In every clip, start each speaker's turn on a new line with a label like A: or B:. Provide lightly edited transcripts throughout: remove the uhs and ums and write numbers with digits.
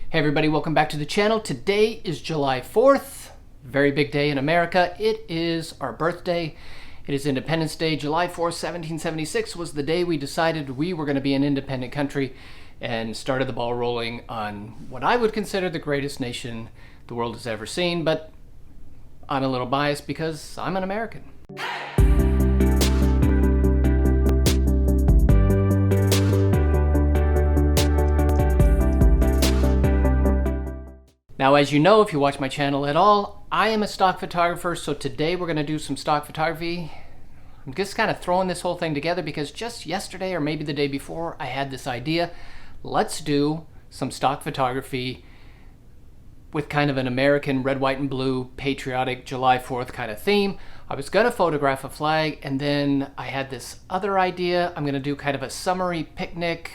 A: Hey everybody, welcome back to the channel. Today is July 4th, very big day in America. It is our birthday. It is Independence Day. July 4th, 1776 was the day we decided we were going to be an independent country and started the ball rolling on what I would consider the greatest nation the world has ever seen, but I'm a little biased because I'm an American. Now, as you know, if you watch my channel at all, I am a stock photographer, so today we're going to do some stock photography. I'm just kind of throwing this whole thing together because just yesterday or maybe the day before I had this idea. Let's do some stock photography with kind of an American red, white, and blue patriotic July 4th kind of theme. I was going to photograph a flag, and then I had this other idea. I'm going to do kind of a summery picnic,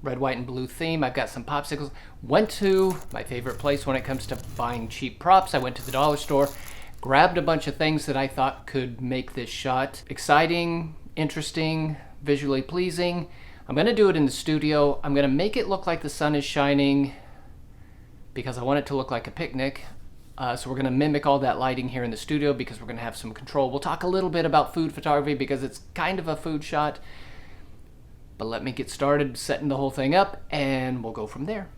A: red, white, and blue theme. I've got some popsicles. Went to my favorite place when it comes to buying cheap props. I went to the dollar store, grabbed a bunch of things that I thought could make this shot exciting, interesting, visually pleasing. I'm going to do it in the studio. I'm going to make it look like the sun is shining because I want it to look like a picnic. So we're going to mimic all that lighting here in the studio because we're going to have some control. We'll talk a little bit about food photography because it's kind of a food shot. But let me get started setting the whole thing up, and we'll go from there.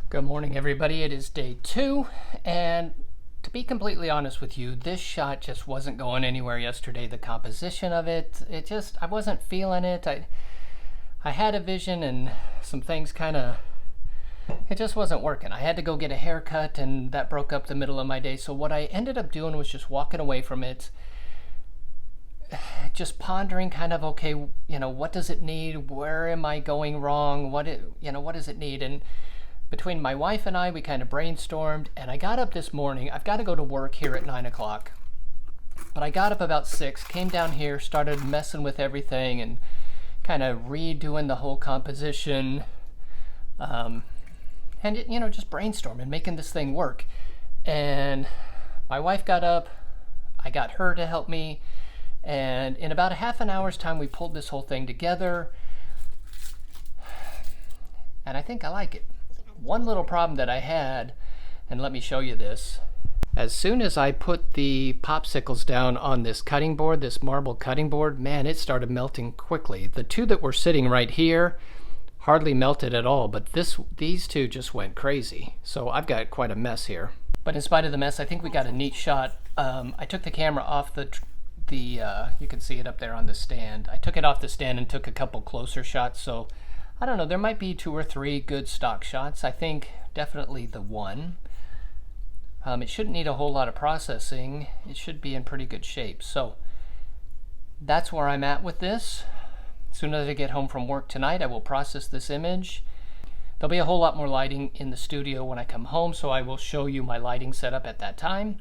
A: Good morning, everybody. It is day 2, and to be completely honest with you, this shot just wasn't going anywhere yesterday. The composition of it, I wasn't feeling it. I had a vision and some things it just wasn't working. I had to go get a haircut, and that broke up the middle of my day. So what I ended up doing was just walking away from it, just pondering okay, what does it need? Where am I going wrong? What does it need? And between my wife and I, we kind of brainstormed, and I got up this morning. I've got to go to work here at 9 o'clock, but I got up about 6, came down here, started messing with everything and kind of redoing the whole composition, and just brainstorming, making this thing work. And my wife got up, I got her to help me, and in about a half an hour's time, we pulled this whole thing together, and I think I like it. One little problem that I had, and let me show you this. As soon as I put the popsicles down on this cutting board, this marble cutting board, man, it started melting quickly. The two that were sitting right here hardly melted at all, but these two just went crazy. So I've got quite a mess here. But in spite of the mess, I think we got a neat shot. I took the camera off you can see it up there on the stand. I took it off the stand and took a couple closer shots, so I don't know, there might be 2 or 3 good stock shots. I think definitely the one. It shouldn't need a whole lot of processing. It should be in pretty good shape. So that's where I'm at with this. As soon as I get home from work tonight, I will process this image. There'll be a whole lot more lighting in the studio when I come home, so I will show you my lighting setup at that time.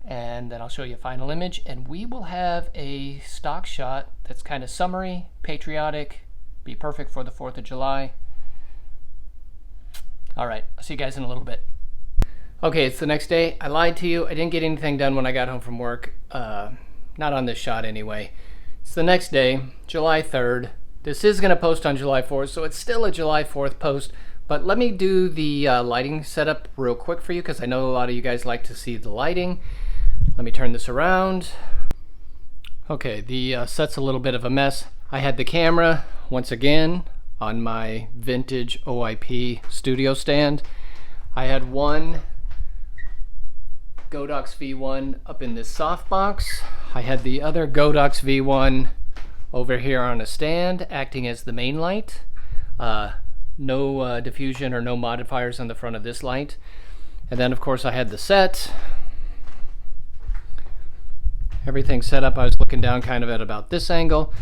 A: and then I'll show you a final image, and we will have a stock shot that's kind of summery, patriotic, be perfect for the 4th of July. All right, I'll see you guys in a little bit. Okay, it's the next day. I lied to you. I didn't get anything done when I got home from work. Not on this shot anyway. It's the next day, July 3rd. This is going to post on July 4th, so it's still a July 4th post. But let me do the lighting setup real quick for you, because I know a lot of you guys like to see the lighting. Let me turn this around. Okay, the set's a little bit of a mess. I had the camera, once again, on my vintage OIP studio stand. I had one Godox V1 up in this softbox. I had the other Godox V1 over here on a stand acting as the main light. No diffusion or no modifiers on the front of this light. And then of course I had the set. Everything set up. I was looking down kind of at about this angle.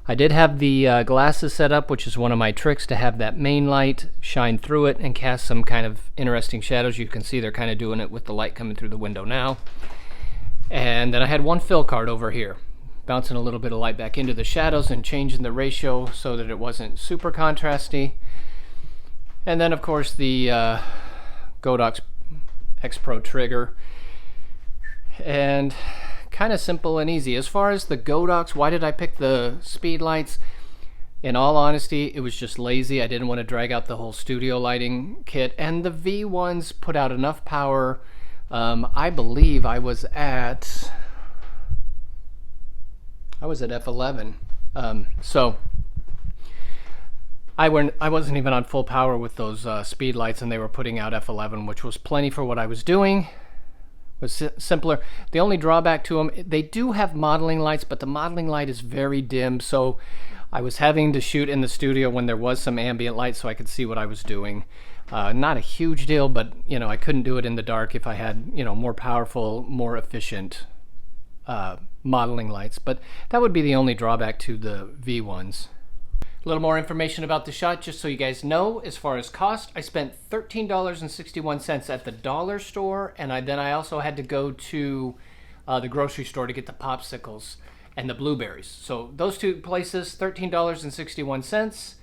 A: I did have the glasses set up, which is one of my tricks, to have that main light shine through it and cast some kind of interesting shadows. You can see they're kind of doing it with the light coming through the window now. And then I had one fill card over here, bouncing a little bit of light back into the shadows and changing the ratio so that it wasn't super contrasty. And then of course the Godox X Pro trigger. And kind of simple and easy. As far as the Godox, why did I pick the speed lights? In all honesty, it was just lazy. I didn't want to drag out the whole studio lighting kit, and the V1s put out enough power. I believe I was at F11. So I wasn't even on full power with those speed lights, and they were putting out F11, which was plenty for what I was doing. Was simpler. The only drawback to them, they do have modeling lights, but the modeling light is very dim, so I was having to shoot in the studio when there was some ambient light so I could see what I was doing. Not a huge deal, but I couldn't do it in the dark if I had more powerful, more efficient modeling lights. But that would be the only drawback to the V1s. A little more information about the shot, just so you guys know. As far as cost, I spent $13.61 at the dollar store, and then I also had to go to the grocery store to get the popsicles and the blueberries. So those two places, $13.61.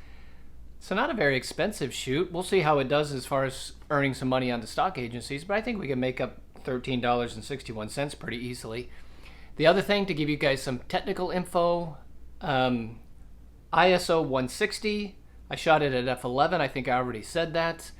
A: So not a very expensive shoot. We'll see how it does as far as earning some money on the stock agencies, but I think we can make up $13.61 pretty easily. The other thing, to give you guys some technical info, ISO 160. I shot it at f11. I think I already said that.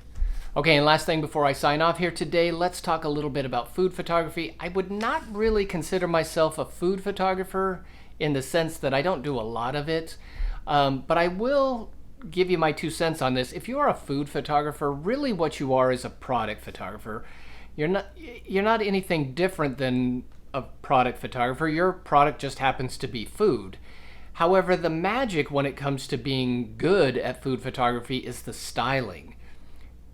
A: Okay, and last thing before I sign off here today, let's talk a little bit about food photography. I would not really consider myself a food photographer in the sense that I don't do a lot of it, but I will give you my 2 cents on this. If you are a food photographer, really what you are is a product photographer. You're not anything different than a product photographer. Your product just happens to be food. However, the magic when it comes to being good at food photography is the styling.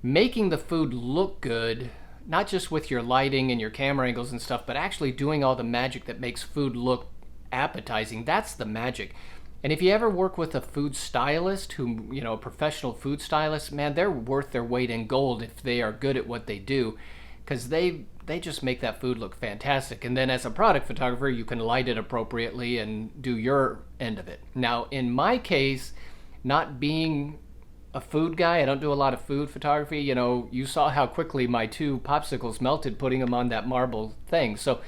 A: Making the food look good, not just with your lighting and your camera angles and stuff, but actually doing all the magic that makes food look appetizing. That's the magic. And if you ever work with a food stylist, a professional food stylist, man, they're worth their weight in gold if they are good at what they do, because they just make that food look fantastic. And then as a product photographer, you can light it appropriately and do your end of it. Now, in my case, not being a food guy, I don't do a lot of food photography. You saw how quickly my 2 popsicles melted putting them on that marble thing. So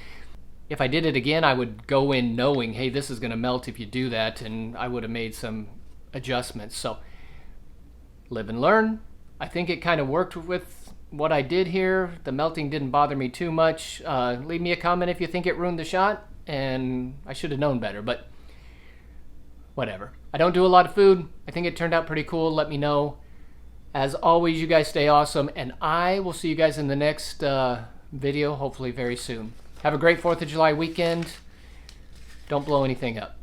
A: if I did it again, I would go in knowing, hey, this is going to melt if you do that, and I would have made some adjustments. So live and learn. I think it kind of worked with what I did here. The melting didn't bother me too much. Leave me a comment if you think it ruined the shot, and I should have known better, but whatever. I don't do a lot of food. I think it turned out pretty cool. Let me know. As always, you guys stay awesome, and I will see you guys in the next video, hopefully very soon. Have a great 4th of July weekend. Don't blow anything up.